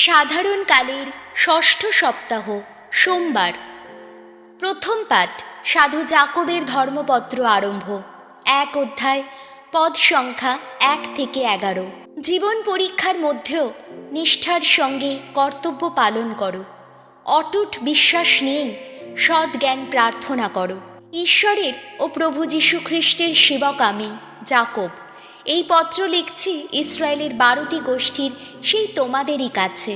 সাধারণকালের ষষ্ঠ সপ্তাহ সোমবার। প্রথম পাঠ সাধু জাকবের ধর্মপত্র আরম্ভ, 1 অধ্যায়, পদ সংখ্যা 1 থেকে 11। জীবন পরীক্ষার মধ্যেও নিষ্ঠার সঙ্গে কর্তব্য পালন করো। অটুট বিশ্বাস নিয়েই সৎ জ্ঞান প্রার্থনা করো। ঈশ্বরের ও প্রভু যীশু খ্রিস্টের সেবক আমি জাকব এই পত্র লিখছি ইসরায়েলের 12টি গোষ্ঠীর সেই তোমাদেরই কাছে,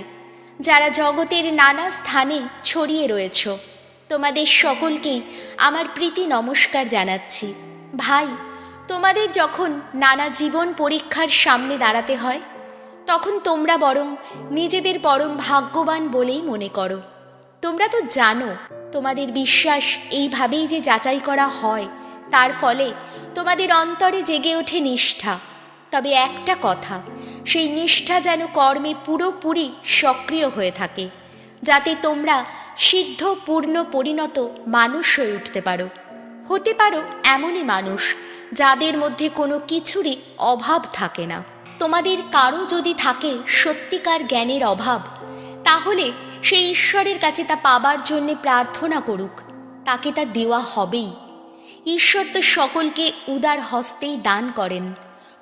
যারা জগতের নানা স্থানে ছড়িয়ে রয়েছ। তোমাদের সকলকেই আমার প্রীতি নমস্কার জানাচ্ছি। ভাই, তোমাদের যখন নানা জীবন পরীক্ষার সামনে দাঁড়াতে হয়, তখন তোমরা বরং নিজেদের পরম ভাগ্যবান বলেই মনে করো। তোমরা তো জানো তোমাদের বিশ্বাস এইভাবেই যে যাচাই করা হয়, তার ফলে তোমাদের অন্তরে জেগে ওঠে নিষ্ঠা। তবে একটা কথা, সেই নিষ্ঠা যেন কর্মে পুরোপুরি সক্রিয় হয়ে থাকে, যাতে তোমরা সিদ্ধ পূর্ণ পরিণত মানুষ হয়ে উঠতে পারো। হতে পারো এমনই মানুষ যাদের মধ্যে কোনো কিছুরই অভাব থাকে না। তোমাদের কারো যদি থাকে সত্যিকার জ্ঞানের অভাব, তাহলে সেই ঈশ্বরের কাছে তা পাবার জন্য প্রার্থনা করুক, তাকে তা দেওয়া হবেই। ঈশ্বর তো সকলকে উদার হস্তেই দান করেন,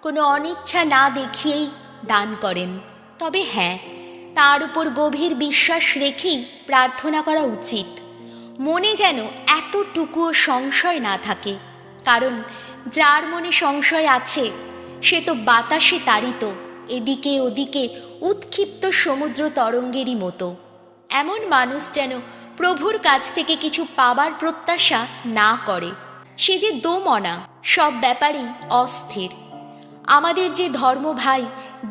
কোনো অনিচ্ছা না দেখিয়েই দান করেন। তবে হ্যাঁ, তার উপর গভীর বিশ্বাস রেখেই প্রার্থনা করা উচিত। মনে যেন এতটুকুও সংশয় না থাকে, কারণ যার মনে সংশয় আছে সে তো বাতাসে তাড়িত, এদিকে ওদিকে উৎক্ষিপ্ত সমুদ্র তরঙ্গেরই মতো। এমন মানুষ যেন প্রভুর কাছ থেকে কিছু পাবার প্রত্যাশা না করে। সে যে দোমনা, সব ব্যাপারেই অস্থির। আমাদের যে ধর্ম ভাই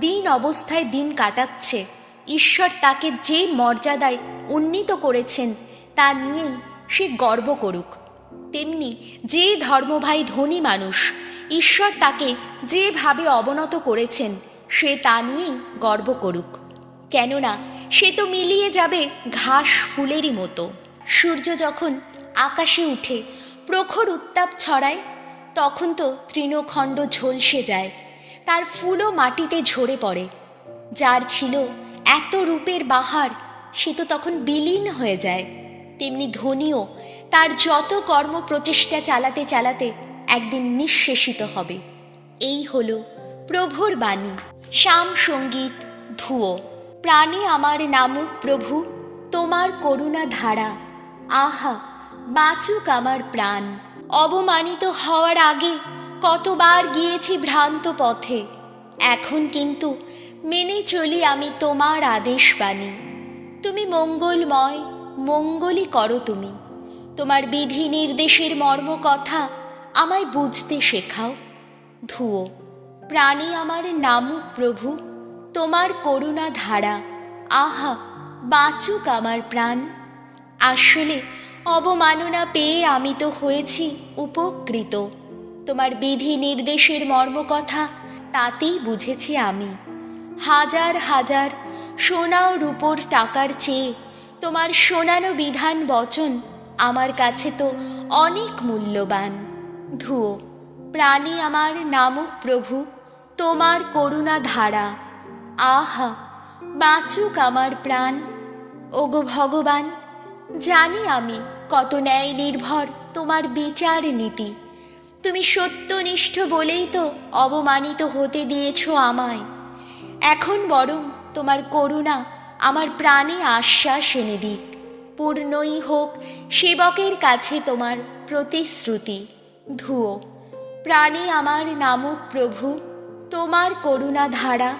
দিন অবস্থায় দিন কাটাচ্ছে, ঈশ্বর তাকে যে মর্যাদায় উন্নীত করেছেন তা নিয়েই সে গর্ব করুক। তেমনি যে ধর্মভাই ধনী মানুষ, ঈশ্বর তাকে যেভাবে অবনত করেছেন সে তা নিয়েই গর্ব করুক। কেননা সে তো মিলিয়ে যাবে ঘাস ফুলেরই মতো। সূর্য যখন আকাশে উঠে প্রখর উত্তাপ ছড়ায়, তখন তো তৃণখণ্ড ঝলসে যায়, তার ফুলও মাটিতে ঝরে পড়ে। যার ছিল এত রূপের বাহার, সে তো তখন বিলীন হয়ে যায়। তেমনি ধনীও তার যত কর্ম প্রচেষ্টা চালাতে চালাতে একদিন নিঃশেষিত হবে। এই হলো প্রভুর বাণী। শাম সঙ্গীত ধুয়ো। প্রাণে আমার নামুক প্রভু, তোমার করুণা ধারা। আহা, বাঁচুক আমার প্রাণ। অবমানিত হওয়ার আগে কতবার গিয়েছি ভ্রান্ত পথে, এখন কিন্তু মেনে চলি আমি তোমার আদেশ বাণী। তুমি মঙ্গলময়, মঙ্গলই করো তুমি। তোমার বিধি নির্দেশের মর্ম কথা আমায় বুঝতে শেখাও। ধুয়ো। প্রাণে আমার নামুক প্রভু, তোমার করুণা ধারা। আহা, বাঁচুক আমার প্রাণ। আসলে অবমাননা পেয়ে আমি তো হয়েছি উপকৃত। তোমার বিধি নির্দেশের মর্ম কথা তাতেই বুঝেছি আমি। হাজার হাজার সোনা ও রূপোর টাকার চেয়ে তোমার শোনানো বিধান বচন আমার কাছে তো অনেক মূল্যবান। ধুয়ো। প্রাণে আমার নামুক প্রভু, তোমার করুণা ধারা। আহা, বাঁচুক আমার প্রাণ। ওগো ভগবান, জানি আমি কত ন্যায় নির্ভর তোমার বিচার নীতি। তুমি সত্যনিষ্ঠ বলেই তো অবমানিত হতে দিয়েছ আমায়। এখন বরং তোমার করুণা আমার প্রাণে আশ্বাস এনে দিক। পূর্ণই হোক সেবকের কাছে তোমার প্রতিশ্রুতি। ধুয়ো। প্রাণে আমার নামুক প্রভু, তোমার করুণা ধারা।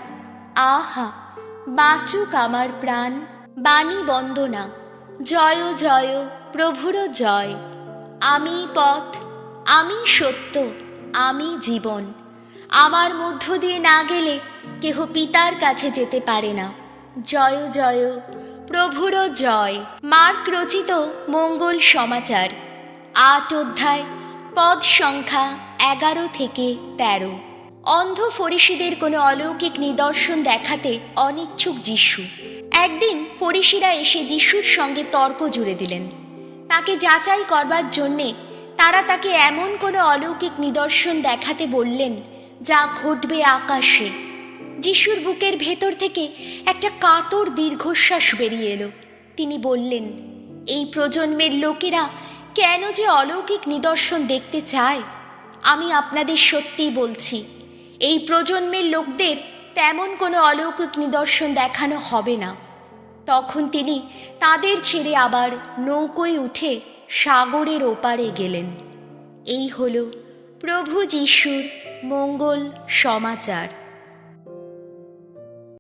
আহা, বাঁচুক আমার প্রাণ। বাণী বন্দনা। জয় জয় প্রভুর জয়। আমি পথ, আমি সত্য, আমি জীবন। আমার মধ্য দিয়ে না গেলে কেহ পিতার কাছে যেতে পারে না। জয় জয় প্রভুর জয়। মার্ক রচিত মঙ্গল সমাচার, 8 অধ্যায়, পদ সংখ্যা 11 থেকে 13। অন্ধ ফরিসিদের কোনো অলৌকিক নিদর্শন দেখাতে অনিচ্ছুক যিশু। একদিন ফরিসিরা এসে যিশুর সঙ্গে তর্ক জুড়ে দিলেন। তাকে যাচাই করবার জন্যে তারা তাকে এমন কোনো অলৌকিক নিদর্শন দেখাতে বললেন যা ঘটবে আকাশে। যিশুর বুকের ভেতর থেকে একটা কাতর দীর্ঘশ্বাস বেরিয়ে এলো। তিনি বললেন, এই প্রজন্মের লোকেরা কেন যে অলৌকিক নিদর্শন দেখতে চায়, আমি আপনাদের সত্যিই বলছি, এই প্রজন্মের লোকদের তেমন কোনো অলৌকিক নিদর্শন দেখানো হবে না। তখন তিনি তাদের ছেড়ে আবার নৌকোয় উঠে সাগরের ওপারে গেলেন। এই হলো প্রভু যিশুর মঙ্গল সমাচার।